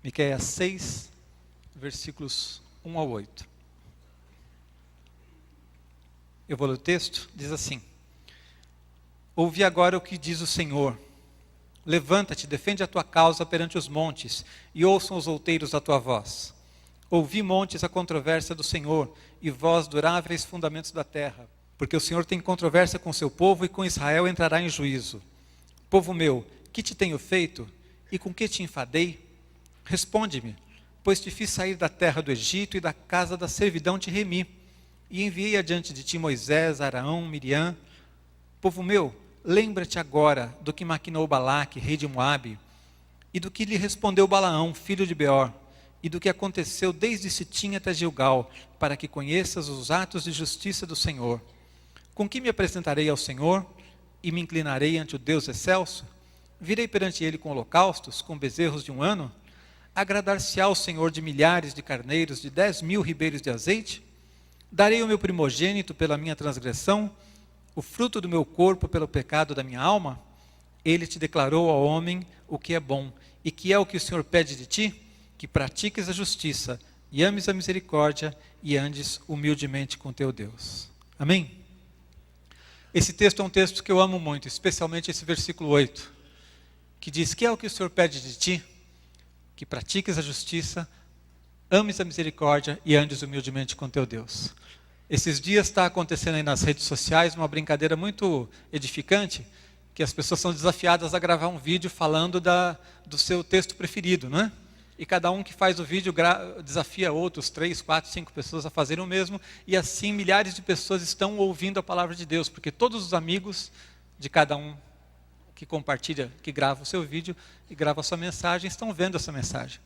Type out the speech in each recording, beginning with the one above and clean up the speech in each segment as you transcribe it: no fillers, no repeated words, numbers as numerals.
Miqueias 6, versículos 1 ao 8. Eu vou ler o texto, diz assim: Ouvi agora o que diz o Senhor. Levanta-te, defende a tua causa perante os montes, e ouçam os outeiros a tua voz. Ouvi, montes, a controvérsia do Senhor, e vós, duráveis fundamentos da terra. Porque o Senhor tem controvérsia com seu povo, e com Israel entrará em juízo. Povo meu, que te tenho feito, e com que te enfadei? Responde-me, pois te fiz sair da terra do Egito, e da casa da servidão te remi. E enviei adiante de ti Moisés, Arão, Miriam. Povo meu, lembra-te agora do que maquinou Balaque, rei de Moabe, e do que lhe respondeu Balaão, filho de Beor, e do que aconteceu desde Sitim até Gilgal, para que conheças os atos de justiça do Senhor. Com que me apresentarei ao Senhor, e me inclinarei ante o Deus excelso? Virei perante ele com holocaustos, com bezerros de 1 ano? Agradar-se-á ao Senhor de milhares de carneiros, de 10.000 ribeiros de azeite? Darei o meu primogênito pela minha transgressão, o fruto do meu corpo pelo pecado da minha alma? Ele te declarou ao homem o que é bom, e que é o que o Senhor pede de ti? Que pratiques a justiça, e ames a misericórdia, e andes humildemente com teu Deus. Amém? Esse texto é um texto que eu amo muito, especialmente esse versículo 8, que diz: que é o que o Senhor pede de ti? Que pratiques a justiça, ames a misericórdia, e andes humildemente com teu Deus. Esses dias está acontecendo aí nas redes sociais uma brincadeira muito edificante, que as pessoas são desafiadas a gravar um vídeo falando do seu texto preferido, não é? E cada um que faz o vídeo desafia outros 3, 4, 5 pessoas a fazerem o mesmo, e assim milhares de pessoas estão ouvindo a palavra de Deus, porque todos os amigos de cada um que compartilha, que grava o seu vídeo e grava a sua mensagem, estão vendo essa mensagem.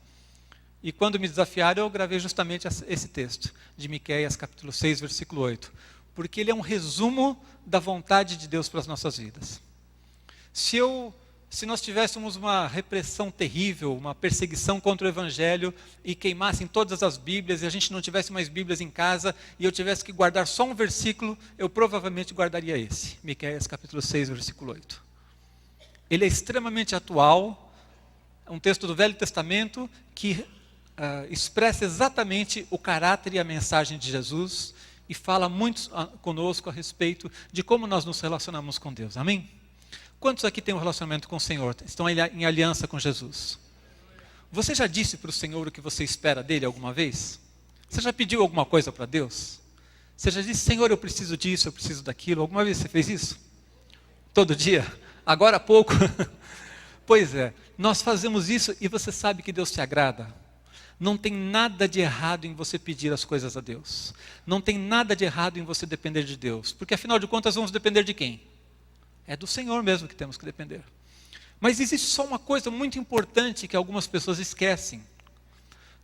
E quando me desafiaram, eu gravei justamente esse texto, de Miqueias capítulo 6, versículo 8. Porque ele é um resumo da vontade de Deus para as nossas vidas. Se nós tivéssemos uma repressão terrível, uma perseguição contra o Evangelho, e queimassem todas as Bíblias, e a gente não tivesse mais Bíblias em casa, e eu tivesse que guardar só um versículo, eu provavelmente guardaria esse, Miqueias capítulo 6, versículo 8. Ele é extremamente atual, é um texto do Velho Testamento que expressa exatamente o caráter e a mensagem de Jesus e fala muito conosco a respeito de como nós nos relacionamos com Deus. Amém? Quantos aqui têm um relacionamento com o Senhor? Estão em aliança com Jesus? Você já disse para o Senhor o que você espera dele alguma vez? Você já pediu alguma coisa para Deus? Você já disse: Senhor, eu preciso disso, eu preciso daquilo? Alguma vez você fez isso? Todo dia? Agora há pouco? Pois é, nós fazemos isso e você sabe que Deus te agrada. Não tem nada de errado em você pedir as coisas a Deus. Não tem nada de errado em você depender de Deus. Porque afinal de contas vamos depender de quem? É do Senhor mesmo que temos que depender. Mas existe só uma coisa muito importante que algumas pessoas esquecem.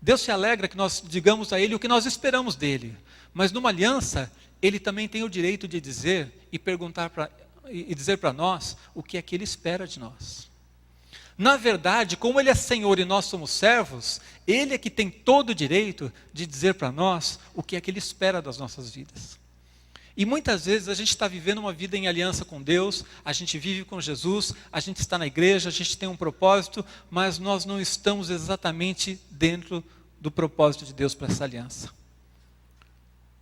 Deus se alegra que nós digamos a Ele o que nós esperamos dEle. Mas numa aliança, Ele também tem o direito de dizer e dizer para nós o que é que Ele espera de nós. Na verdade, como Ele é Senhor e nós somos servos, Ele é que tem todo o direito de dizer para nós o que é que Ele espera das nossas vidas. E muitas vezes a gente está vivendo uma vida em aliança com Deus, a gente vive com Jesus, a gente está na igreja, a gente tem um propósito, mas nós não estamos exatamente dentro do propósito de Deus para essa aliança.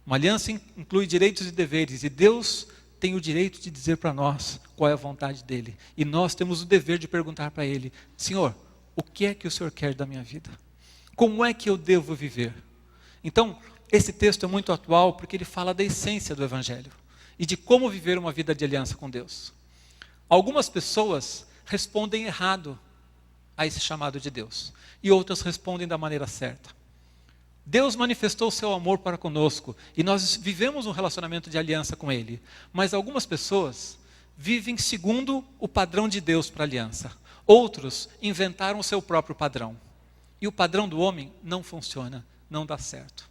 Uma aliança inclui direitos e deveres, e Deus tem o direito de dizer para nós qual é a vontade dEle. E nós temos o dever de perguntar para Ele: Senhor, o que é que o Senhor quer da minha vida? Como é que eu devo viver? Então, esse texto é muito atual porque ele fala da essência do Evangelho e de como viver uma vida de aliança com Deus. Algumas pessoas respondem errado a esse chamado de Deus e outras respondem da maneira certa. Deus manifestou o seu amor para conosco e nós vivemos um relacionamento de aliança com Ele. Mas algumas pessoas vivem segundo o padrão de Deus para a aliança. Outros inventaram o seu próprio padrão. E o padrão do homem não funciona, não dá certo.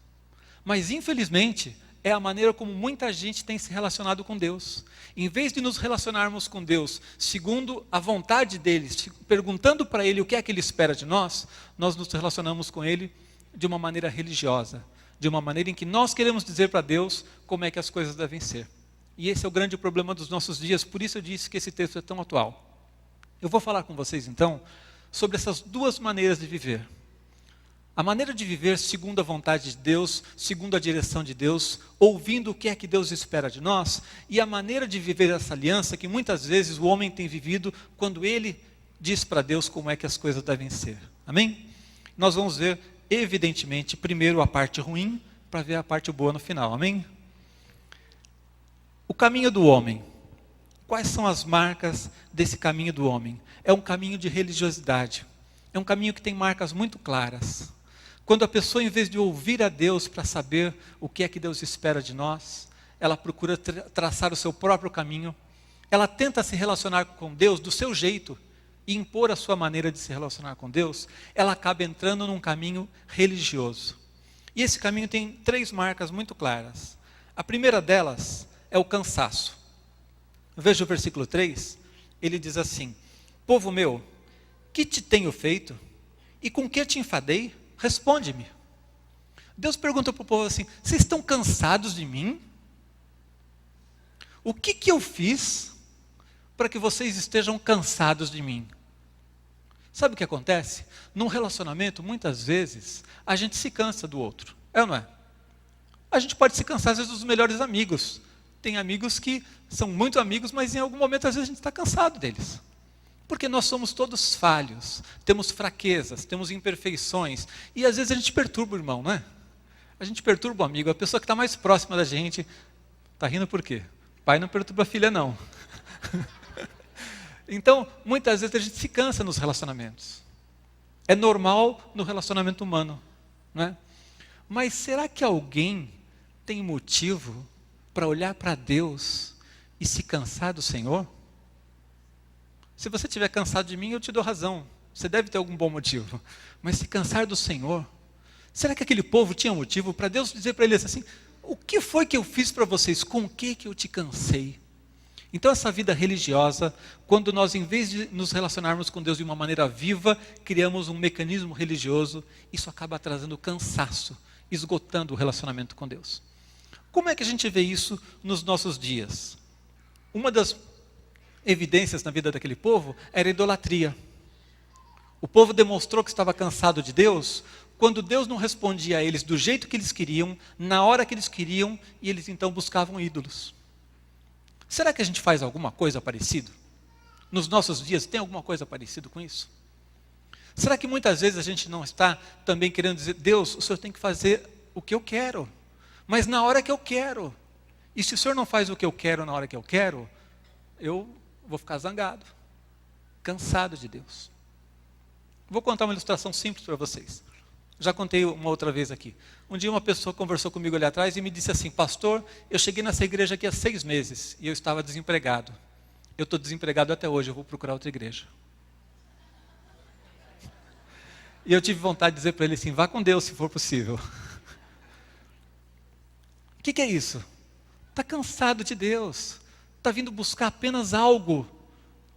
Mas infelizmente é a maneira como muita gente tem se relacionado com Deus. Em vez de nos relacionarmos com Deus segundo a vontade dEle, perguntando para Ele o que é que Ele espera de nós, nós nos relacionamos com Ele de uma maneira religiosa, de uma maneira em que nós queremos dizer para Deus como é que as coisas devem ser. E esse é o grande problema dos nossos dias, por isso eu disse que esse texto é tão atual. Eu vou falar com vocês então sobre essas duas maneiras de viver. A maneira de viver segundo a vontade de Deus, segundo a direção de Deus, ouvindo o que é que Deus espera de nós, e a maneira de viver essa aliança que muitas vezes o homem tem vivido quando ele diz para Deus como é que as coisas devem ser. Amém? Nós vamos ver, evidentemente, primeiro a parte ruim, para ver a parte boa no final. Amém? O caminho do homem. Quais são as marcas desse caminho do homem? É um caminho de religiosidade. É um caminho que tem marcas muito claras. Quando a pessoa, em vez de ouvir a Deus para saber o que é que Deus espera de nós, ela procura traçar o seu próprio caminho, ela tenta se relacionar com Deus do seu jeito e impor a sua maneira de se relacionar com Deus, ela acaba entrando num caminho religioso. E esse caminho tem 3 marcas muito claras. A primeira delas é o cansaço. Veja o versículo 3, ele diz assim: povo meu, que te tenho feito? E com que te enfadei? Responde-me. Deus pergunta para o povo assim: vocês estão cansados de mim? O que eu fiz para que vocês estejam cansados de mim? Sabe o que acontece? Num relacionamento, muitas vezes, a gente se cansa do outro. É ou não é? A gente pode se cansar, às vezes, dos melhores amigos. Tem amigos que são muito amigos, mas em algum momento, às vezes, a gente está cansado deles. Porque nós somos todos falhos, temos fraquezas, temos imperfeições. E às vezes a gente perturba o irmão, não é? A gente perturba o amigo, a pessoa que está mais próxima da gente. Está rindo por quê? Pai não perturba a filha, não. Então, muitas vezes a gente se cansa nos relacionamentos. É normal no relacionamento humano, não é? Mas será que alguém tem motivo para olhar para Deus e se cansar do Senhor? Se você estiver cansado de mim, eu te dou razão. Você deve ter algum bom motivo. Mas se cansar do Senhor, será que aquele povo tinha motivo para Deus dizer para eles assim: o que foi que eu fiz para vocês? Com o que eu te cansei? Então essa vida religiosa, quando nós, em vez de nos relacionarmos com Deus de uma maneira viva, criamos um mecanismo religioso, isso acaba trazendo cansaço, esgotando o relacionamento com Deus. Como é que a gente vê isso nos nossos dias? Uma das evidências na vida daquele povo era a idolatria. O povo demonstrou que estava cansado de Deus quando Deus não respondia a eles do jeito que eles queriam, na hora que eles queriam, e eles então buscavam ídolos. Será que a gente faz alguma coisa parecida? Nos nossos dias tem alguma coisa parecida com isso? Será que muitas vezes a gente não está também querendo dizer: Deus, o Senhor tem que fazer o que eu quero, mas na hora que eu quero. E se o Senhor não faz o que eu quero na hora que eu quero, eu vou ficar zangado, cansado de Deus. Vou contar uma ilustração simples para vocês. Já contei uma outra vez aqui. Um dia uma pessoa conversou comigo ali atrás e me disse assim: pastor, eu cheguei nessa igreja aqui há 6 meses e eu estava desempregado. Eu estou desempregado até hoje, eu vou procurar outra igreja. E eu tive vontade de dizer para ele assim: vá com Deus se for possível. O que é isso? Está cansado de Deus. Está vindo buscar apenas algo,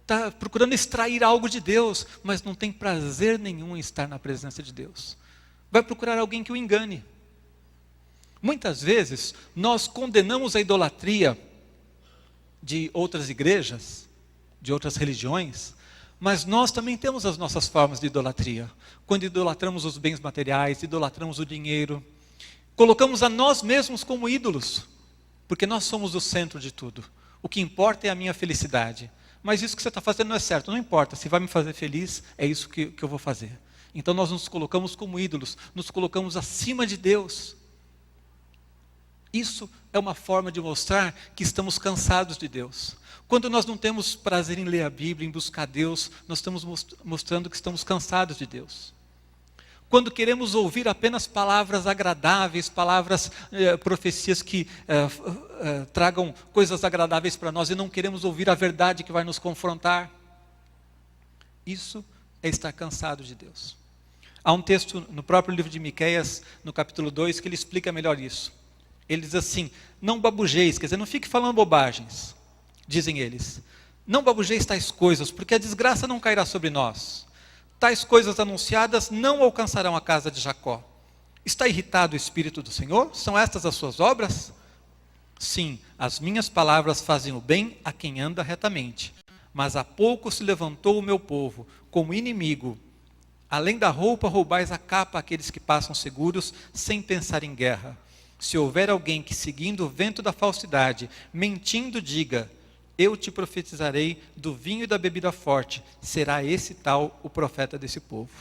está procurando extrair algo de Deus, mas não tem prazer nenhum em estar na presença de Deus. Vai procurar alguém que o engane. Muitas vezes, nós condenamos a idolatria de outras igrejas, de outras religiões, mas nós também temos as nossas formas de idolatria. Quando idolatramos os bens materiais, idolatramos o dinheiro, colocamos a nós mesmos como ídolos, porque nós somos o centro de tudo. O que importa é a minha felicidade. Mas isso que você está fazendo não é certo, não importa. Se vai me fazer feliz, é isso que eu vou fazer. Então nós nos colocamos como ídolos, nos colocamos acima de Deus. Isso é uma forma de mostrar que estamos cansados de Deus. Quando nós não temos prazer em ler a Bíblia, em buscar Deus, nós estamos mostrando que estamos cansados de Deus. Quando queremos ouvir apenas palavras agradáveis, profecias que tragam coisas agradáveis para nós e não queremos ouvir a verdade que vai nos confrontar, isso é estar cansado de Deus. Há um texto no próprio livro de Miqueias, no capítulo 2, que ele explica melhor isso. Ele diz assim: não babujeis, quer dizer, não fique falando bobagens, dizem eles. Não babujeis tais coisas, porque a desgraça não cairá sobre nós. Tais coisas anunciadas não alcançarão a casa de Jacó. Está irritado o Espírito do Senhor? São estas as suas obras? Sim, as minhas palavras fazem o bem a quem anda retamente. Mas há pouco se levantou o meu povo como inimigo, Além da roupa, roubais a capa àqueles que passam seguros, sem pensar em guerra. Se houver alguém que, seguindo o vento da falsidade, mentindo, diga: eu te profetizarei do vinho e da bebida forte, será esse tal o profeta desse povo.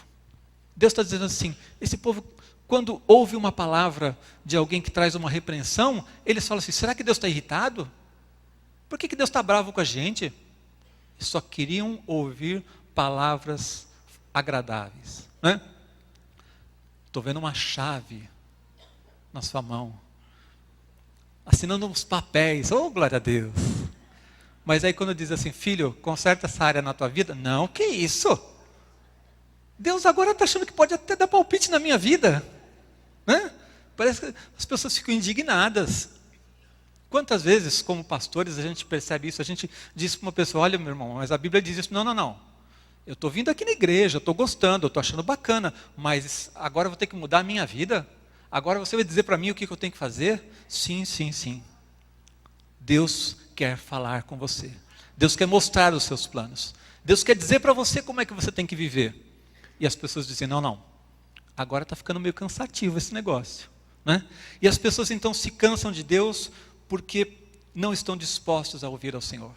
Deus está dizendo assim, esse povo, quando ouve uma palavra de alguém que traz uma repreensão, eles falam assim, será que Deus está irritado? Por que Deus está bravo com a gente? Eles só queriam ouvir palavras agradáveis, né? Estou vendo uma chave na sua mão, assinando uns papéis, oh glória a Deus. Mas aí quando diz assim, filho, conserta essa área na tua vida, não, que isso? Deus agora está achando que pode até dar palpite na minha vida, né? Parece que as pessoas ficam indignadas. Quantas vezes, como pastores, a gente percebe isso, a gente diz para uma pessoa, olha meu irmão, mas a Bíblia diz isso, não. Eu estou vindo aqui na igreja, eu estou gostando, eu estou achando bacana, mas agora eu vou ter que mudar a minha vida? Agora você vai dizer para mim o que eu tenho que fazer? Sim. Deus quer falar com você. Deus quer mostrar os seus planos. Deus quer dizer para você como é que você tem que viver. E as pessoas dizem, não. Agora está ficando meio cansativo esse negócio, né? E as pessoas então se cansam de Deus porque não estão dispostos a ouvir ao Senhor.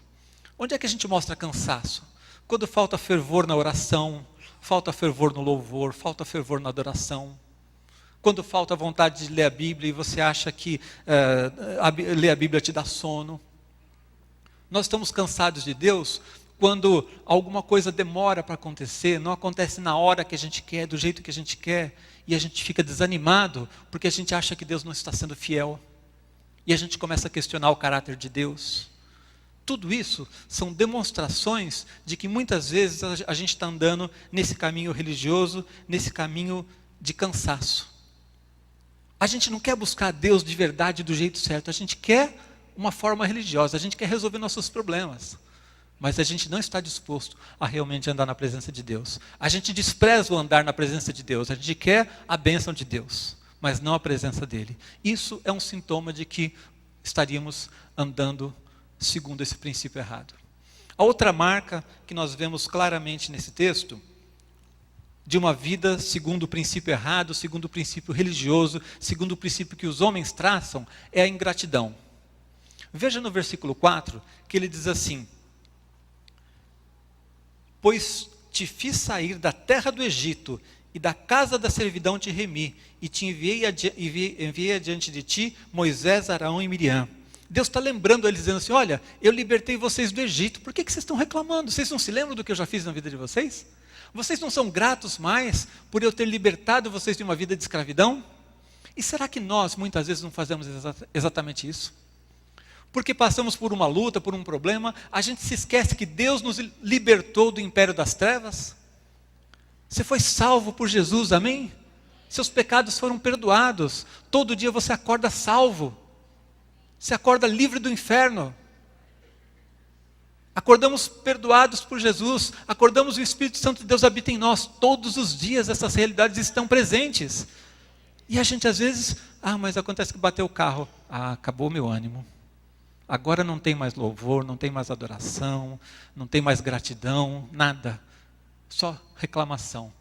Onde é que a gente mostra cansaço? Quando falta fervor na oração, falta fervor no louvor, falta fervor na adoração. Quando falta vontade de ler a Bíblia e você acha que ler a Bíblia te dá sono. Nós estamos cansados de Deus quando alguma coisa demora para acontecer, não acontece na hora que a gente quer, do jeito que a gente quer, e a gente fica desanimado porque a gente acha que Deus não está sendo fiel. E a gente começa a questionar o caráter de Deus. Tudo isso são demonstrações de que muitas vezes a gente está andando nesse caminho religioso, nesse caminho de cansaço. A gente não quer buscar Deus de verdade do jeito certo, a gente quer uma forma religiosa, a gente quer resolver nossos problemas. Mas a gente não está disposto a realmente andar na presença de Deus. A gente despreza o andar na presença de Deus, a gente quer a bênção de Deus, mas não a presença dEle. Isso é um sintoma de que estaríamos andando segundo esse princípio errado. A outra marca que nós vemos claramente nesse texto, de uma vida segundo o princípio errado, segundo o princípio religioso, segundo o princípio que os homens traçam, é a ingratidão. Veja no versículo 4, que ele diz assim, pois te fiz sair da terra do Egito, e da casa da servidão te remi, e te enviei adiante de ti Moisés, Arão e Miriam. Deus está lembrando eles, dizendo assim, olha, eu libertei vocês do Egito, por que vocês estão reclamando? Vocês não se lembram do que eu já fiz na vida de vocês? Vocês não são gratos mais por eu ter libertado vocês de uma vida de escravidão? E será que nós, muitas vezes, não fazemos exatamente isso? Porque passamos por uma luta, por um problema, a gente se esquece que Deus nos libertou do império das trevas. Você foi salvo por Jesus, amém? Seus pecados foram perdoados. Todo dia você acorda salvo. Você acorda livre do inferno. Acordamos perdoados por Jesus. Acordamos o Espírito Santo de Deus habita em nós. Todos os dias essas realidades estão presentes. E a gente às vezes, mas acontece que bateu o carro. Acabou o meu ânimo. Agora não tem mais louvor, não tem mais adoração, não tem mais gratidão, nada. Só reclamação.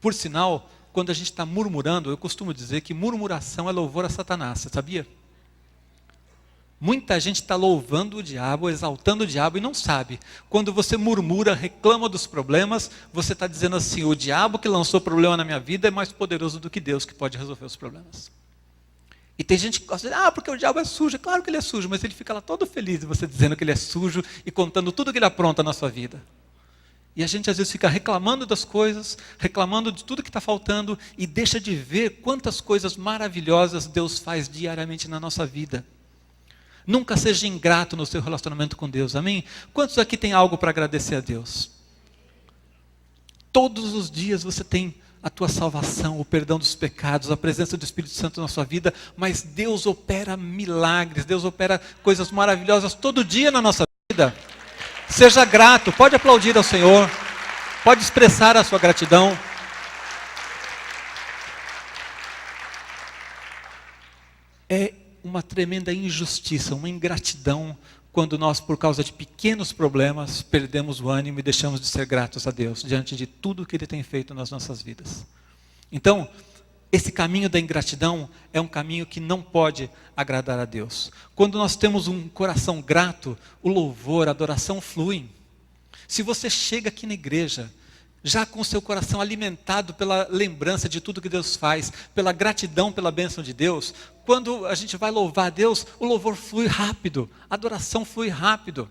Por sinal, quando a gente está murmurando, eu costumo dizer que murmuração é louvor a Satanás, você sabia? Muita gente está louvando o diabo, exaltando o diabo e não sabe. Quando você murmura, reclama dos problemas, você está dizendo assim, o diabo que lançou problema na minha vida é mais poderoso do que Deus que pode resolver os problemas. E tem gente que gosta de porque o diabo é sujo. É claro que ele é sujo, mas ele fica lá todo feliz de você dizendo que ele é sujo e contando tudo que ele apronta na sua vida. E a gente às vezes fica reclamando das coisas, reclamando de tudo que está faltando e deixa de ver quantas coisas maravilhosas Deus faz diariamente na nossa vida. Nunca seja ingrato no seu relacionamento com Deus, amém? Quantos aqui tem algo para agradecer a Deus? Todos os dias você tem a tua salvação, o perdão dos pecados, a presença do Espírito Santo na sua vida, mas Deus opera milagres, Deus opera coisas maravilhosas todo dia na nossa vida. Seja grato, pode aplaudir ao Senhor, pode expressar a sua gratidão. É uma tremenda injustiça, uma ingratidão, quando nós, por causa de pequenos problemas, perdemos o ânimo e deixamos de ser gratos a Deus, diante de tudo que Ele tem feito nas nossas vidas. Então, esse caminho da ingratidão é um caminho que não pode agradar a Deus. Quando nós temos um coração grato, o louvor, a adoração fluem. Se você chega aqui na igreja, já com o seu coração alimentado pela lembrança de tudo que Deus faz, pela gratidão pela bênção de Deus, quando a gente vai louvar a Deus, o louvor flui rápido, a adoração flui rápido.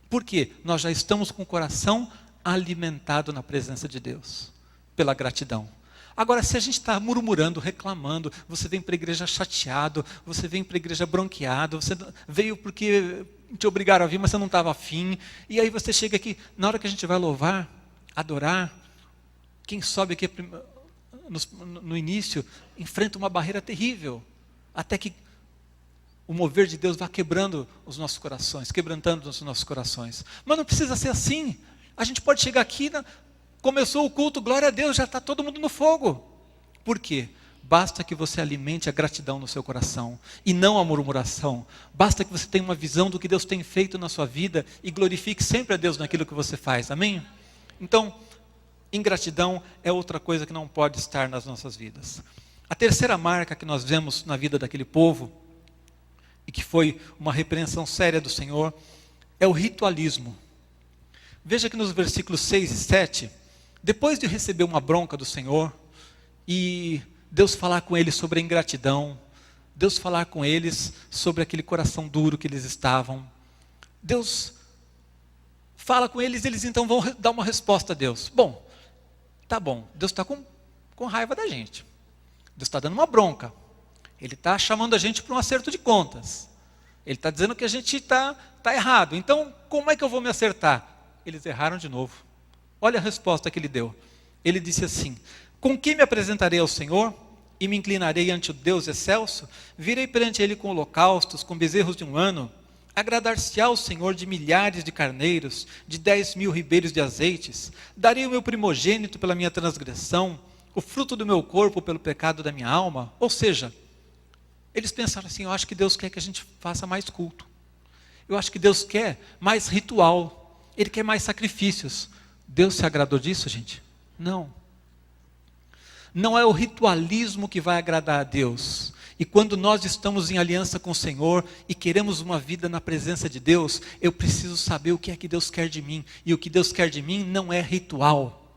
Por quê? Nós já estamos com o coração alimentado na presença de Deus, pela gratidão. Agora, se a gente está murmurando, reclamando, você vem para a igreja chateado, você vem para a igreja bronqueado, você veio porque te obrigaram a vir, mas você não estava afim, e aí você chega aqui, na hora que a gente vai louvar, adorar, quem sobe aqui no início, enfrenta uma barreira terrível, até que o mover de Deus vá quebrando os nossos corações, quebrantando os nossos corações. Mas não precisa ser assim. A gente pode chegar aqui, começou o culto, glória a Deus, já está todo mundo no fogo. Por quê? Basta que você alimente a gratidão no seu coração, e não a murmuração. Basta que você tenha uma visão do que Deus tem feito na sua vida, e glorifique sempre a Deus naquilo que você faz, amém? Então, ingratidão é outra coisa que não pode estar nas nossas vidas. A terceira marca que nós vemos na vida daquele povo, e que foi uma repreensão séria do Senhor, é o ritualismo. Veja que nos versículos 6 e 7, depois de receber uma bronca do Senhor, e Deus falar com eles sobre a ingratidão, Deus falar com eles sobre aquele coração duro que eles estavam, Deus fala com eles, eles então vão dar uma resposta a Deus. Bom, tá bom, Deus está com raiva da gente. Deus está dando uma bronca. Ele está chamando a gente para um acerto de contas. Ele está dizendo que a gente está errado. Então, como é que eu vou me acertar? Eles erraram de novo. Olha a resposta que ele deu. Ele disse assim: com que me apresentarei ao Senhor e me inclinarei ante o Deus excelso? Virei perante Ele com holocaustos, com bezerros de um ano. Agradar-se-á o Senhor de milhares de carneiros, de 10.000 ribeiros de azeites. Darei o meu primogênito pela minha transgressão, o fruto do meu corpo pelo pecado da minha alma. Ou seja, eles pensaram assim: eu acho que Deus quer que a gente faça mais culto. Eu acho que Deus quer mais ritual. Ele quer mais sacrifícios. Deus se agradou disso, gente? Não. Não é o ritualismo que vai agradar a Deus. E quando nós estamos em aliança com o Senhor e queremos uma vida na presença de Deus, eu preciso saber o que é que Deus quer de mim. E o que Deus quer de mim não é ritual.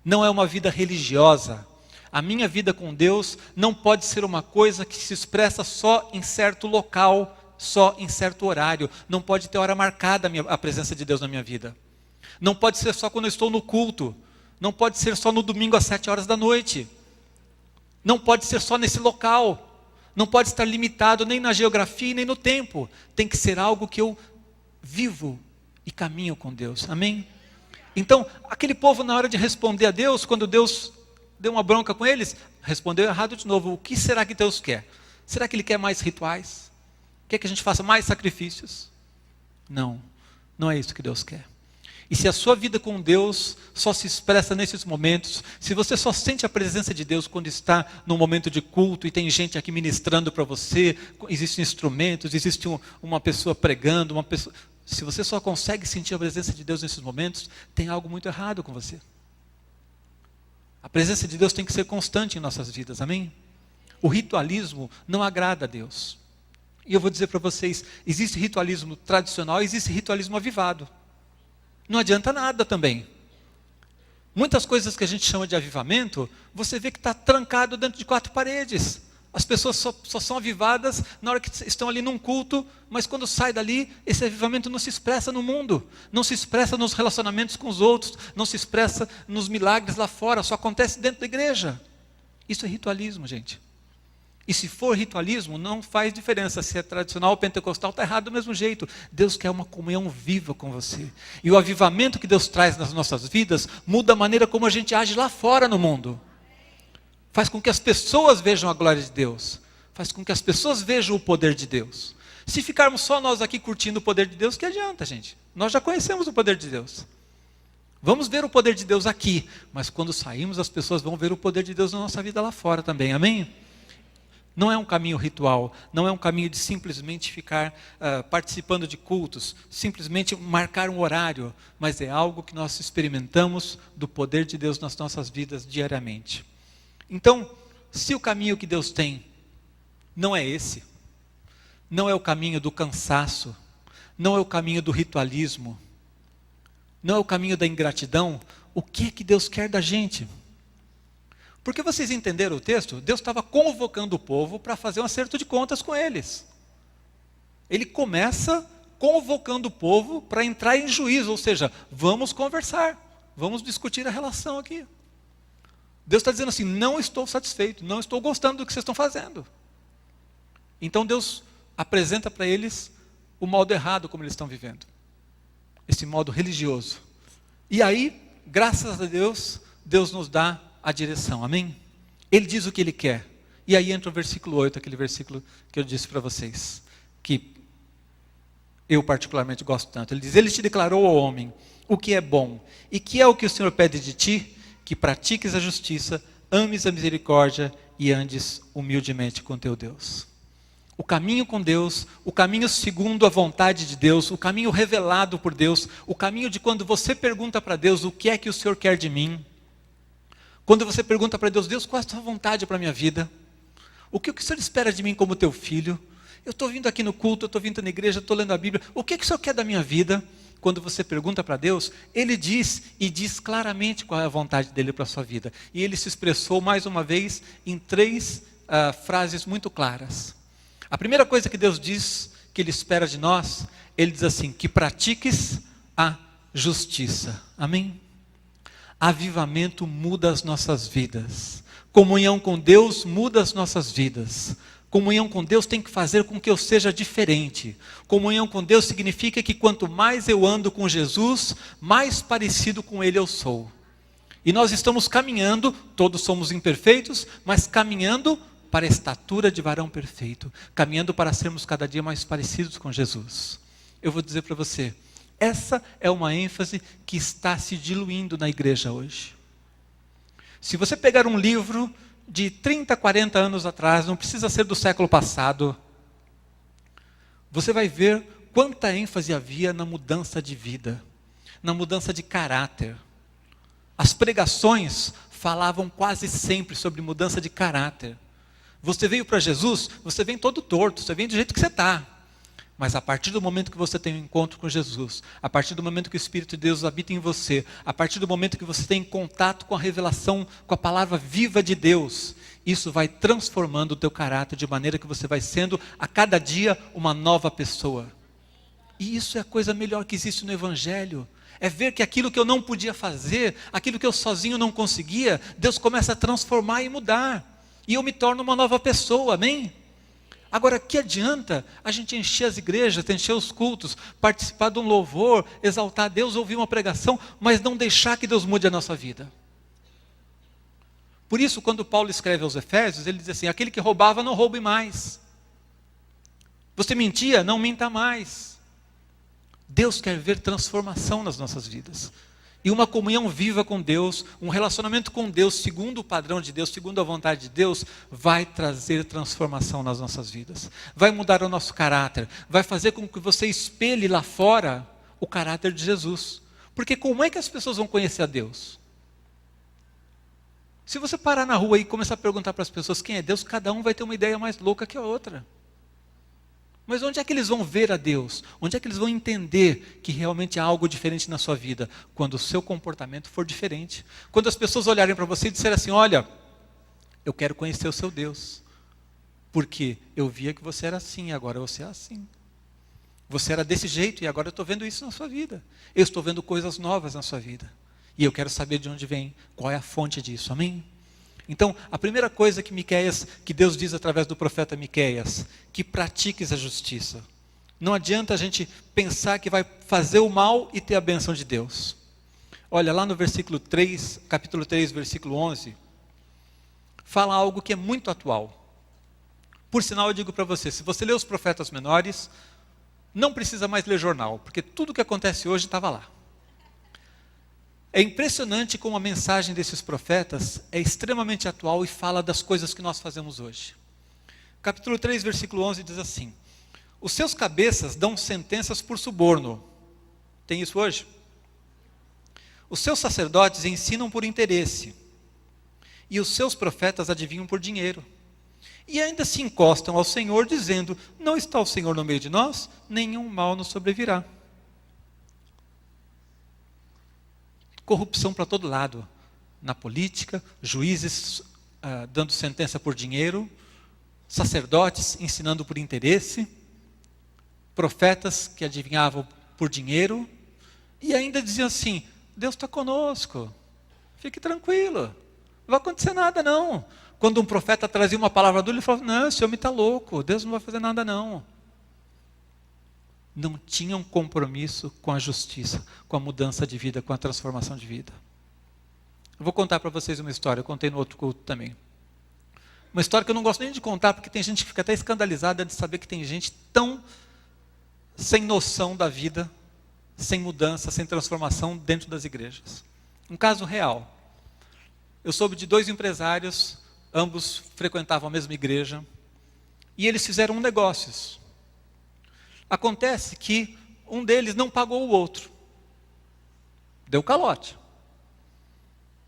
Não é uma vida religiosa. A minha vida com Deus não pode ser uma coisa que se expressa só em certo local, só em certo horário. Não pode ter hora marcada a presença de Deus na minha vida. Não pode ser só quando eu estou no culto. Não pode ser só no domingo às 7 horas da noite. Não pode ser só nesse local. Não pode estar limitado nem na geografia nem no tempo. Tem que ser algo que eu vivo e caminho com Deus. Amém? Então, aquele povo, na hora de responder a Deus, quando Deus deu uma bronca com eles, respondeu errado de novo. O que será que Deus quer? Será que Ele quer mais rituais? Quer que a gente faça mais sacrifícios? Não, não é isso que Deus quer. E se a sua vida com Deus só se expressa nesses momentos, se você só sente a presença de Deus quando está num momento de culto e tem gente aqui ministrando para você, existem instrumentos, existe uma pessoa pregando, se você só consegue sentir a presença de Deus nesses momentos, tem algo muito errado com você. A presença de Deus tem que ser constante em nossas vidas, amém? O ritualismo não agrada a Deus. E eu vou dizer para vocês, existe ritualismo tradicional, existe ritualismo avivado. Não adianta nada também. Muitas coisas que a gente chama de avivamento, você vê que está trancado dentro de 4 paredes. As pessoas só são avivadas na hora que estão ali num culto, mas quando sai dali, esse avivamento não se expressa no mundo, não se expressa nos relacionamentos com os outros, não se expressa nos milagres lá fora, só acontece dentro da igreja. Isso é ritualismo, gente. E se for ritualismo, não faz diferença se é tradicional ou pentecostal, está errado do mesmo jeito. Deus quer uma comunhão viva com você. E o avivamento que Deus traz nas nossas vidas muda a maneira como a gente age lá fora no mundo. Faz com que as pessoas vejam a glória de Deus. Faz com que as pessoas vejam o poder de Deus. Se ficarmos só nós aqui curtindo o poder de Deus, que adianta, gente? Nós já conhecemos o poder de Deus. Vamos ver o poder de Deus aqui. Mas quando saímos, as pessoas vão ver o poder de Deus na nossa vida lá fora também. Amém? Não é um caminho ritual, não é um caminho de simplesmente ficar participando de cultos, simplesmente marcar um horário, mas é algo que nós experimentamos do poder de Deus nas nossas vidas diariamente. Então, se o caminho que Deus tem não é esse, não é o caminho do cansaço, não é o caminho do ritualismo, não é o caminho da ingratidão, o que é que Deus quer da gente? Porque vocês entenderam o texto? Deus estava convocando o povo para fazer um acerto de contas com eles. Ele começa convocando o povo para entrar em juízo, ou seja, vamos conversar, vamos discutir a relação aqui. Deus está dizendo assim, não estou satisfeito, não estou gostando do que vocês estão fazendo. Então Deus apresenta para eles o modo errado como eles estão vivendo. Esse modo religioso. E aí, graças a Deus, Deus nos dá a direção, amém? Ele diz o que Ele quer. E aí entra o versículo 8, aquele versículo que eu disse para vocês, que eu particularmente gosto tanto. Ele diz, Ele te declarou ao homem o que é bom. E que é o que o Senhor pede de ti? Que pratiques a justiça, ames a misericórdia e andes humildemente com teu Deus. O caminho com Deus, o caminho segundo a vontade de Deus, o caminho revelado por Deus, o caminho de quando você pergunta para Deus o que é que o Senhor quer de mim. Quando você pergunta para Deus, Deus, qual é a sua vontade para a minha vida? O que o Senhor espera de mim como teu filho? Eu estou vindo aqui no culto, eu estou vindo na igreja, estou lendo a Bíblia. O que o Senhor quer da minha vida? Quando você pergunta para Deus, Ele diz e diz claramente qual é a vontade dEle para a sua vida. E Ele se expressou mais uma vez em 3 frases muito claras. A primeira coisa que Deus diz que Ele espera de nós, Ele diz assim, que pratiques a justiça. Amém? Avivamento muda as nossas vidas. Comunhão com Deus muda as nossas vidas. Comunhão com Deus tem que fazer com que eu seja diferente. Comunhão com Deus significa que quanto mais eu ando com Jesus, mais parecido com Ele eu sou. E nós estamos caminhando, todos somos imperfeitos, mas caminhando para a estatura de varão perfeito. Caminhando para sermos cada dia mais parecidos com Jesus. Eu vou dizer para você, essa é uma ênfase que está se diluindo na igreja hoje. Se você pegar um livro de 30, 40 anos atrás, não precisa ser do século passado, você vai ver quanta ênfase havia na mudança de vida, na mudança de caráter. As pregações falavam quase sempre sobre mudança de caráter. Você veio para Jesus, você vem todo torto, você vem do jeito que você está. Mas a partir do momento que você tem um encontro com Jesus, a partir do momento que o Espírito de Deus habita em você, a partir do momento que você tem contato com a revelação, com a palavra viva de Deus, isso vai transformando o teu caráter de maneira que você vai sendo a cada dia uma nova pessoa. E isso é a coisa melhor que existe no Evangelho. É ver que aquilo que eu não podia fazer, aquilo que eu sozinho não conseguia, Deus começa a transformar e mudar. E eu me torno uma nova pessoa, amém? Agora, que adianta a gente encher as igrejas, encher os cultos, participar de um louvor, exaltar a Deus, ouvir uma pregação, mas não deixar que Deus mude a nossa vida? Por isso, quando Paulo escreve aos Efésios, ele diz assim, aquele que roubava, não roube mais. Você mentia, não minta mais. Deus quer ver transformação nas nossas vidas. E uma comunhão viva com Deus, um relacionamento com Deus, segundo o padrão de Deus, segundo a vontade de Deus, vai trazer transformação nas nossas vidas. Vai mudar o nosso caráter, vai fazer com que você espelhe lá fora o caráter de Jesus. Porque como é que as pessoas vão conhecer a Deus? Se você parar na rua e começar a perguntar para as pessoas quem é Deus, cada um vai ter uma ideia mais louca que a outra. Mas onde é que eles vão ver a Deus? Onde é que eles vão entender que realmente há algo diferente na sua vida? Quando o seu comportamento for diferente. Quando as pessoas olharem para você e disserem assim, olha, eu quero conhecer o seu Deus. Porque eu via que você era assim, agora você é assim. Você era desse jeito e agora eu estou vendo isso na sua vida. Eu estou vendo coisas novas na sua vida. E eu quero saber de onde vem, qual é a fonte disso, amém? Então, a primeira coisa que Deus diz através do profeta Miqueias, que pratiques a justiça. Não adianta a gente pensar que vai fazer o mal e ter a bênção de Deus. Olha, lá no versículo 3, capítulo 3, versículo 11, fala algo que é muito atual. Por sinal, eu digo para você, se você lê os profetas menores, não precisa mais ler jornal, porque tudo que acontece hoje estava lá. É impressionante como a mensagem desses profetas é extremamente atual e fala das coisas que nós fazemos hoje. capítulo 3, versículo 11 diz assim: os seus cabeças dão sentenças por suborno. Tem isso hoje? Os seus sacerdotes ensinam por interesse, e os seus profetas adivinham por dinheiro. E ainda se encostam ao Senhor, dizendo: não está o Senhor no meio de nós? Nenhum mal nos sobrevirá. Corrupção para todo lado. Na política, juízes dando sentença por dinheiro, sacerdotes ensinando por interesse, profetas que adivinhavam por dinheiro, e ainda diziam assim: Deus está conosco, fique tranquilo, não vai acontecer nada não. Quando um profeta trazia uma palavra dura, ele falava: não, esse homem está louco, Deus não vai fazer nada não. Não tinham compromisso com a justiça, com a mudança de vida, com a transformação de vida. Eu vou contar para vocês uma história, eu contei no outro culto também. Uma história que eu não gosto nem de contar, porque tem gente que fica até escandalizada de saber que tem gente tão sem noção da vida, sem mudança, sem transformação dentro das igrejas. Um caso real. Eu soube de 2 empresários, ambos frequentavam a mesma igreja, e eles fizeram negócios. Acontece que um deles não pagou o outro. Deu calote.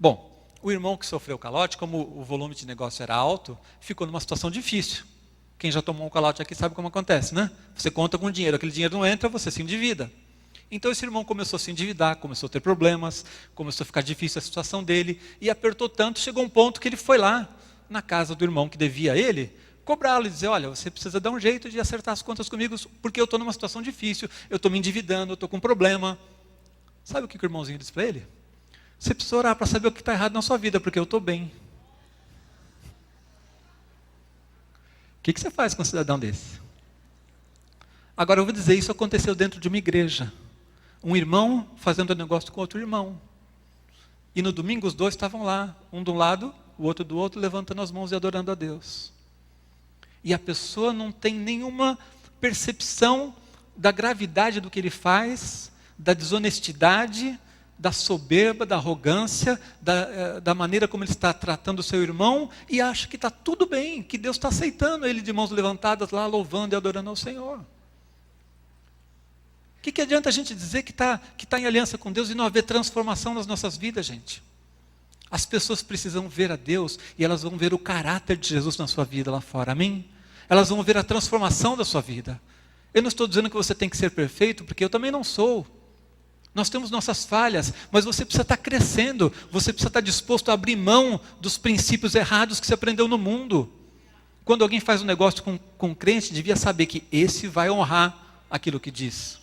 Bom, o irmão que sofreu o calote, como o volume de negócio era alto, ficou numa situação difícil. Quem já tomou um calote aqui sabe como acontece, né? Você conta com dinheiro, aquele dinheiro não entra, você se endivida. Então esse irmão começou a se endividar, começou a ter problemas, começou a ficar difícil a situação dele, e apertou tanto, chegou um ponto que ele foi lá, na casa do irmão que devia a ele, cobrá-lo e dizer: olha, você precisa dar um jeito de acertar as contas comigo, porque eu estou numa situação difícil, eu estou me endividando, eu estou com um problema. Sabe o que o irmãozinho disse para ele? Você precisa orar para saber o que está errado na sua vida, porque eu estou bem. O que você faz com um cidadão desse? Agora eu vou dizer, isso aconteceu dentro de uma igreja. Um irmão fazendo negócio com outro irmão. E no domingo os 2 estavam lá, um de um lado, o outro do outro, levantando as mãos e adorando a Deus. E a pessoa não tem nenhuma percepção da gravidade do que ele faz, da desonestidade, da soberba, da arrogância, da maneira como ele está tratando o seu irmão, e acha que está tudo bem, que Deus está aceitando ele de mãos levantadas lá, louvando e adorando ao Senhor. O que adianta a gente dizer que está em aliança com Deus e não haver transformação nas nossas vidas, gente? As pessoas precisam ver a Deus e elas vão ver o caráter de Jesus na sua vida lá fora, amém? Elas vão ver a transformação da sua vida. Eu não estou dizendo que você tem que ser perfeito, porque eu também não sou. Nós temos nossas falhas, mas você precisa estar crescendo, você precisa estar disposto a abrir mão dos princípios errados que você aprendeu no mundo. Quando alguém faz um negócio com um crente, devia saber que esse vai honrar aquilo que diz.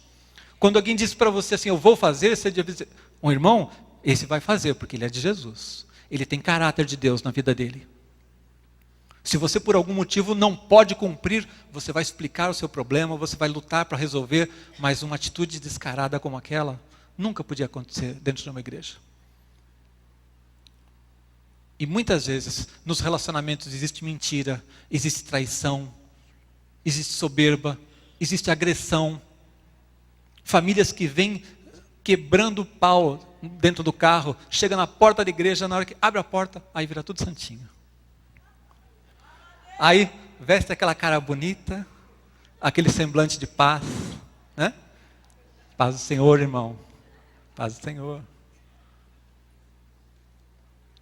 Quando alguém diz para você assim: eu vou fazer, você devia dizer: um irmão, esse vai fazer, porque ele é de Jesus. Ele tem caráter de Deus na vida dele. Se você por algum motivo não pode cumprir, você vai explicar o seu problema, você vai lutar para resolver, mas uma atitude descarada como aquela nunca podia acontecer dentro de uma igreja. E muitas vezes nos relacionamentos existe mentira, existe traição, existe soberba, existe agressão. Famílias que vêm quebrando o pau dentro do carro, chega na porta da igreja, na hora que abre a porta, aí vira tudo santinho. Aí veste aquela cara bonita, aquele semblante de paz, né? Paz do Senhor, irmão. Paz do Senhor.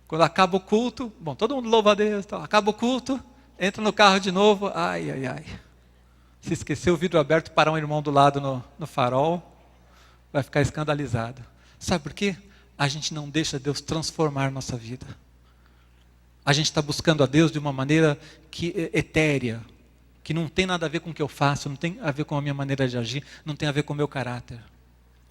Quando acaba o culto, bom, todo mundo louva a Deus, então, acaba o culto, entra no carro de novo, ai. Se esquecer o vidro aberto, parar um irmão do lado no farol, vai ficar escandalizado. Sabe por quê? A gente não deixa Deus transformar nossa vida. A gente está buscando a Deus de uma maneira etérea, que não tem nada a ver com o que eu faço, não tem a ver com a minha maneira de agir, não tem a ver com o meu caráter.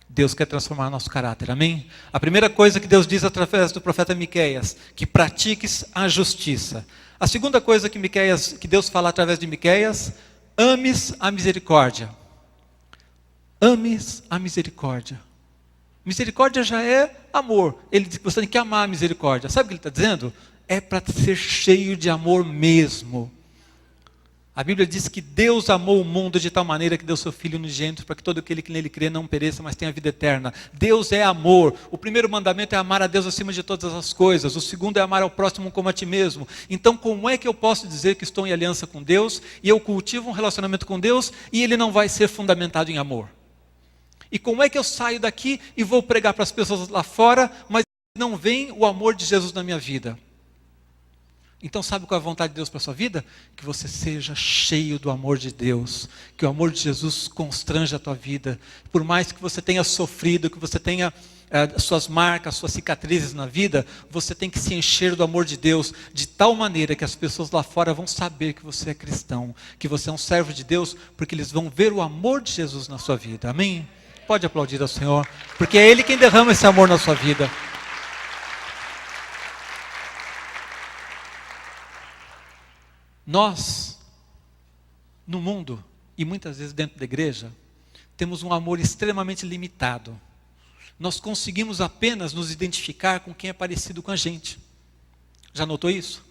Deus quer transformar nosso caráter, amém? A primeira coisa que Deus diz através do profeta Miqueias, que pratiques a justiça. A segunda coisa que Deus fala através de Miqueias: ames a misericórdia. Ames a misericórdia. Misericórdia já é amor. Ele diz que você tem que amar a misericórdia. Sabe o que ele está dizendo? É para ser cheio de amor mesmo. A Bíblia diz que Deus amou o mundo de tal maneira que deu seu Filho unigênito para que todo aquele que nele crê não pereça, mas tenha vida eterna. Deus é amor. O primeiro mandamento é amar a Deus acima de todas as coisas. O segundo é amar ao próximo como a ti mesmo. Então, como é que eu posso dizer que estou em aliança com Deus e eu cultivo um relacionamento com Deus e ele não vai ser fundamentado em amor? E como é que eu saio daqui e vou pregar para as pessoas lá fora, mas não vem o amor de Jesus na minha vida? Então sabe qual é a vontade de Deus para a sua vida? Que você seja cheio do amor de Deus, que o amor de Jesus constranja a tua vida. Por mais que você tenha sofrido, que você tenha suas marcas, suas cicatrizes na vida, você tem que se encher do amor de Deus, de tal maneira que as pessoas lá fora vão saber que você é cristão, que você é um servo de Deus, porque eles vão ver o amor de Jesus na sua vida. Amém? Pode aplaudir ao Senhor, porque é Ele quem derrama esse amor na sua vida. Nós, no mundo, e muitas vezes dentro da igreja, temos um amor extremamente limitado. Nós conseguimos apenas nos identificar com quem é parecido com a gente. Já notou isso?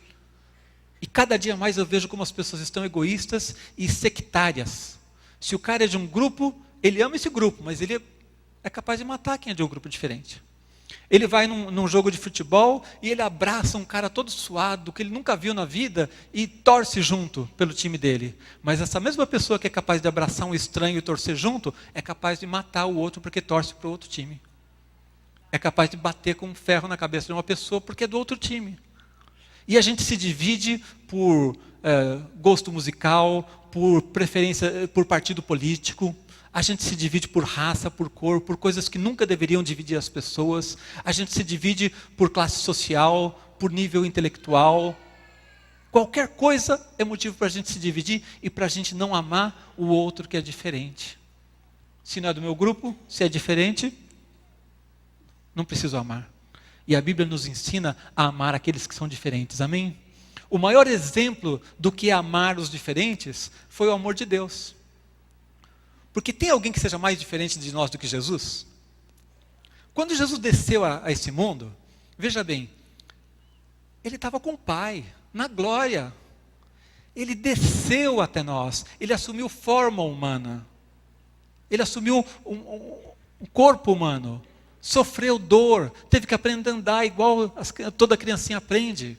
E cada dia mais eu vejo como as pessoas estão egoístas e sectárias. Se o cara é de um grupo, ele ama esse grupo, mas ele é capaz de matar quem é de um grupo diferente. Ele vai num jogo de futebol e ele abraça um cara todo suado, que ele nunca viu na vida, e torce junto pelo time dele. Mas essa mesma pessoa que é capaz de abraçar um estranho e torcer junto, é capaz de matar o outro porque torce para o outro time. É capaz de bater com um ferro na cabeça de uma pessoa porque é do outro time. E a gente se divide por gosto musical, por preferência, por partido político. A gente se divide por raça, por cor, por coisas que nunca deveriam dividir as pessoas. A gente se divide por classe social, por nível intelectual. Qualquer coisa é motivo para a gente se dividir e para a gente não amar o outro que é diferente. Se não é do meu grupo, se é diferente, não preciso amar. E a Bíblia nos ensina a amar aqueles que são diferentes. Amém? O maior exemplo do que é amar os diferentes foi o amor de Deus. Porque tem alguém que seja mais diferente de nós do que Jesus? Quando Jesus desceu a esse mundo, veja bem, ele estava com o Pai, na glória. Ele desceu até nós, ele assumiu forma humana. Ele assumiu um corpo humano, sofreu dor, teve que aprender a andar igual toda criancinha aprende.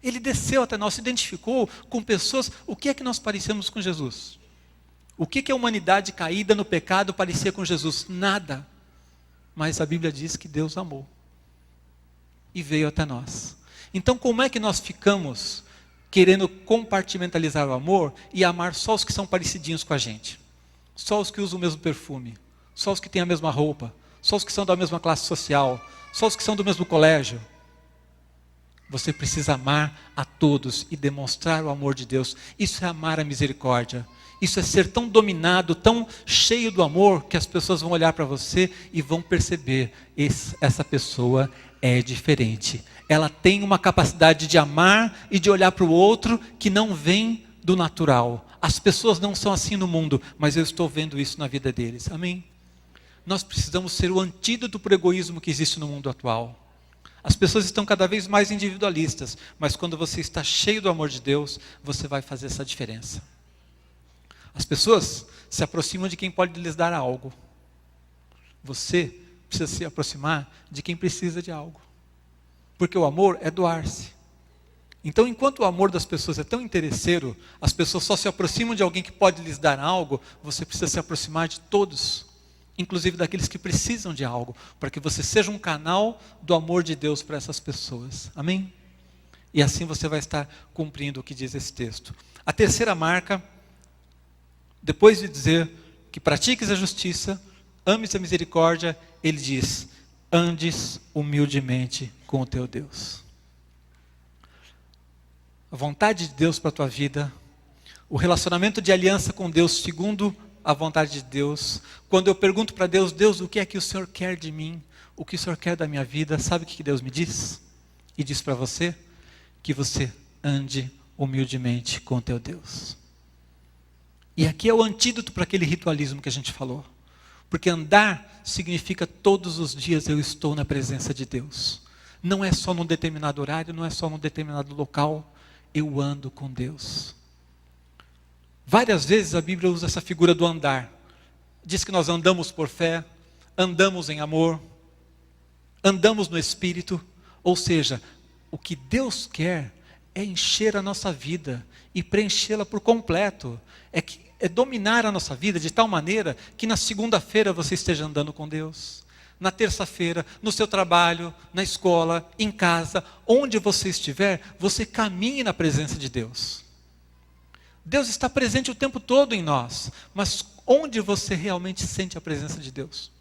Ele desceu até nós, se identificou com pessoas. O que é que nós parecemos com Jesus? O que a humanidade caída no pecado parecia com Jesus? Nada. Mas a Bíblia diz que Deus amou e veio até nós. Então como é que nós ficamos querendo compartimentalizar o amor e amar só os que são parecidinhos com a gente? Só os que usam o mesmo perfume, só os que têm a mesma roupa, só os que são da mesma classe social, só os que são do mesmo colégio. Você precisa amar a todos e demonstrar o amor de Deus. Isso é amar a misericórdia. Isso é ser tão dominado, tão cheio do amor, que as pessoas vão olhar para você e vão perceber, essa pessoa é diferente. Ela tem uma capacidade de amar e de olhar para o outro que não vem do natural. As pessoas não são assim no mundo, mas eu estou vendo isso na vida deles. Amém? Nós precisamos ser o antídoto para o egoísmo que existe no mundo atual. As pessoas estão cada vez mais individualistas, mas quando você está cheio do amor de Deus, você vai fazer essa diferença. As pessoas se aproximam de quem pode lhes dar algo. Você precisa se aproximar de quem precisa de algo. Porque o amor é doar-se. Então, enquanto o amor das pessoas é tão interesseiro, as pessoas só se aproximam de alguém que pode lhes dar algo, você precisa se aproximar de todos, inclusive daqueles que precisam de algo, para que você seja um canal do amor de Deus para essas pessoas. Amém? E assim você vai estar cumprindo o que diz esse texto. A terceira marca, depois de dizer que pratiques a justiça, ames a misericórdia, ele diz, andes humildemente com o teu Deus. A vontade de Deus para a tua vida, o relacionamento de aliança com Deus segundo a vontade de Deus. Quando eu pergunto para Deus, Deus, o que é que o Senhor quer de mim? O que o Senhor quer da minha vida? Sabe o que Deus me diz? E diz para você que você ande humildemente com o teu Deus. E aqui é o antídoto para aquele ritualismo que a gente falou. Porque andar significa todos os dias eu estou na presença de Deus. Não é só num determinado horário, não é só num determinado local. Eu ando com Deus. Várias vezes a Bíblia usa essa figura do andar. Diz que nós andamos por fé, andamos em amor, andamos no Espírito. Ou seja, o que Deus quer é encher a nossa vida e preenchê-la por completo. É dominar a nossa vida de tal maneira que na segunda-feira você esteja andando com Deus. Na terça-feira, no seu trabalho, na escola, em casa, onde você estiver, você caminhe na presença de Deus. Deus está presente o tempo todo em nós, mas onde você realmente sente a presença de Deus?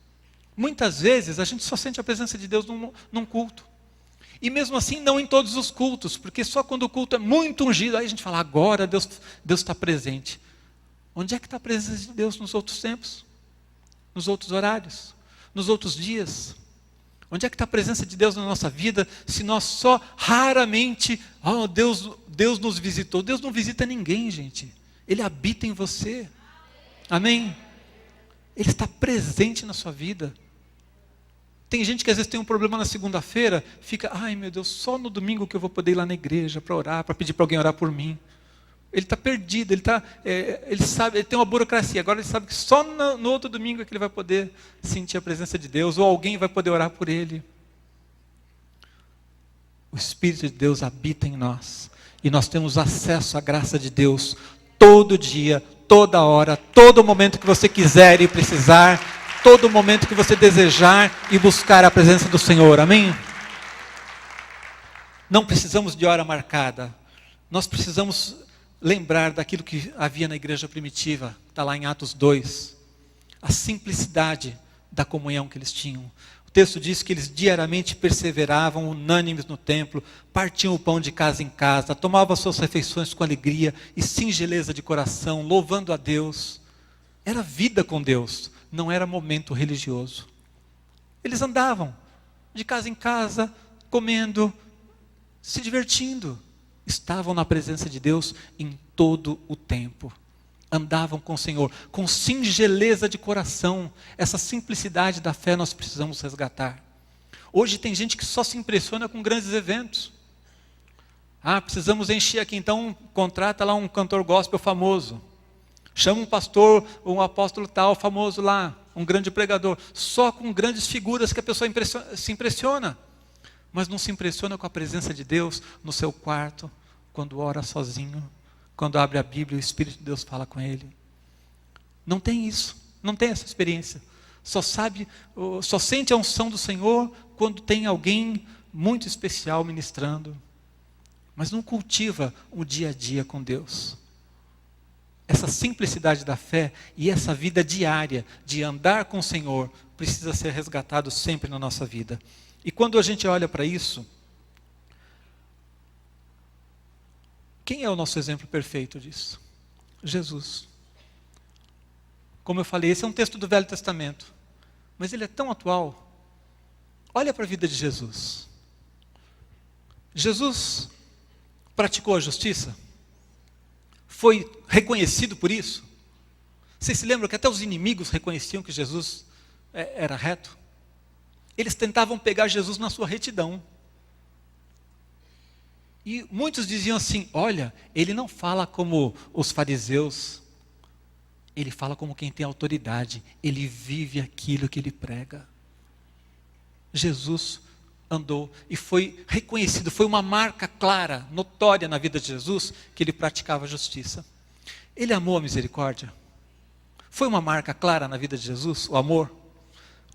Muitas vezes a gente só sente a presença de Deus num culto. E mesmo assim não em todos os cultos, porque só quando o culto é muito ungido, aí a gente fala, agora Deus está presente. Onde é que está a presença de Deus nos outros tempos? Nos outros horários? Nos outros dias? Onde é que está a presença de Deus na nossa vida, se nós só raramente, Deus nos visitou? Deus não visita ninguém, gente. Ele habita em você. Amém? Ele está presente na sua vida. Tem gente que às vezes tem um problema na segunda-feira, fica, ai meu Deus, só no domingo que eu vou poder ir lá na igreja para orar, para pedir para alguém orar por mim. Ele está perdido, ele sabe, ele tem uma burocracia. Agora ele sabe que só no outro domingo é que ele vai poder sentir a presença de Deus, ou alguém vai poder orar por ele. O Espírito de Deus habita em nós, e nós temos acesso à graça de Deus todo dia, toda hora, todo momento que você quiser e precisar, todo momento que você desejar e buscar a presença do Senhor. Amém? Não precisamos de hora marcada. Nós precisamos lembrar daquilo que havia na igreja primitiva, está lá em Atos 2. A simplicidade da comunhão que eles tinham. O texto diz que eles diariamente perseveravam unânimes no templo, partiam o pão de casa em casa, tomavam suas refeições com alegria e singeleza de coração, louvando a Deus. Era vida com Deus, não era momento religioso. Eles andavam de casa em casa, comendo, se divertindo. Estavam na presença de Deus em todo o tempo. Andavam com o Senhor, com singeleza de coração. Essa simplicidade da fé nós precisamos resgatar. Hoje tem gente que só se impressiona com grandes eventos. Precisamos encher aqui, então contrata lá um cantor gospel famoso. Chama um pastor, um apóstolo tal, famoso lá, um grande pregador. Só com grandes figuras que a pessoa se impressiona. Mas não se impressiona com a presença de Deus no seu quarto, quando ora sozinho, quando abre a Bíblia e o Espírito de Deus fala com ele. Não tem isso, não tem essa experiência. Só sente a unção do Senhor quando tem alguém muito especial ministrando. Mas não cultiva o dia a dia com Deus. Essa simplicidade da fé e essa vida diária de andar com o Senhor precisa ser resgatado sempre na nossa vida. E quando a gente olha para isso, quem é o nosso exemplo perfeito disso? Jesus. Como eu falei, esse é um texto do Velho Testamento, mas ele é tão atual. Olha para a vida de Jesus. Jesus praticou a justiça? Foi reconhecido por isso? Vocês se lembram que até os inimigos reconheciam que Jesus era reto? Eles tentavam pegar Jesus na sua retidão. E muitos diziam assim, olha, ele não fala como os fariseus, ele fala como quem tem autoridade, ele vive aquilo que ele prega. Jesus andou e foi reconhecido, foi uma marca clara, notória na vida de Jesus, que ele praticava a justiça. Ele amou a misericórdia. Foi uma marca clara na vida de Jesus, o amor.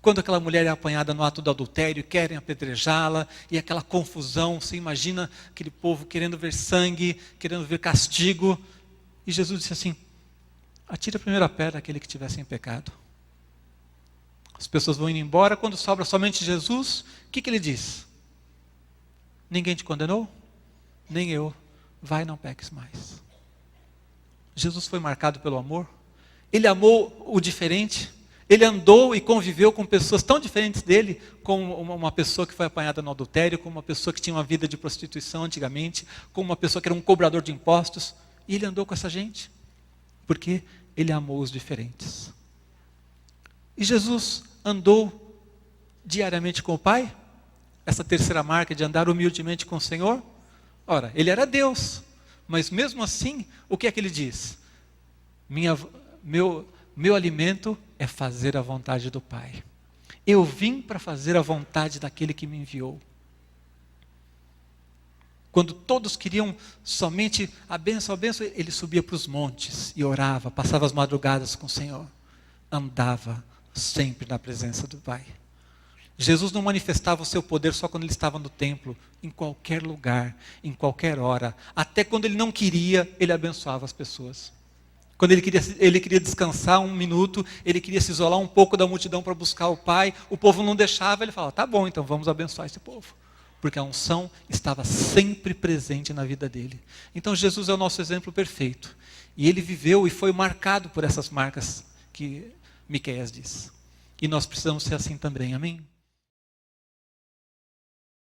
Quando aquela mulher é apanhada no ato do adultério, querem apedrejá-la, e aquela confusão, você imagina aquele povo querendo ver sangue, querendo ver castigo, e Jesus disse assim, atira a primeira pedra aquele que estiver sem pecado. As pessoas vão indo embora, quando sobra somente Jesus, o que ele diz? Ninguém te condenou? Nem eu. Vai, não peques mais. Jesus foi marcado pelo amor. Ele amou o diferente. Ele andou e conviveu com pessoas tão diferentes dele, como uma pessoa que foi apanhada no adultério, como uma pessoa que tinha uma vida de prostituição antigamente, como uma pessoa que era um cobrador de impostos. E ele andou com essa gente, porque ele amou os diferentes. E Jesus andou diariamente com o Pai? Essa terceira marca de andar humildemente com o Senhor? Ora, ele era Deus, mas mesmo assim, o que é que ele diz? Meu alimento é fazer a vontade do Pai. Eu vim para fazer a vontade daquele que me enviou. Quando todos queriam somente a bênção, ele subia para os montes e orava, passava as madrugadas com o Senhor. Andava sempre na presença do Pai. Jesus não manifestava o seu poder só quando ele estava no templo, em qualquer lugar, em qualquer hora. Até quando ele não queria, ele abençoava as pessoas. Quando ele queria descansar um minuto, ele queria se isolar um pouco da multidão para buscar o Pai, o povo não deixava, ele falava, tá bom, então vamos abençoar esse povo. Porque a unção estava sempre presente na vida dele. Então Jesus é o nosso exemplo perfeito. E ele viveu e foi marcado por essas marcas que Miqueias diz. E nós precisamos ser assim também, amém?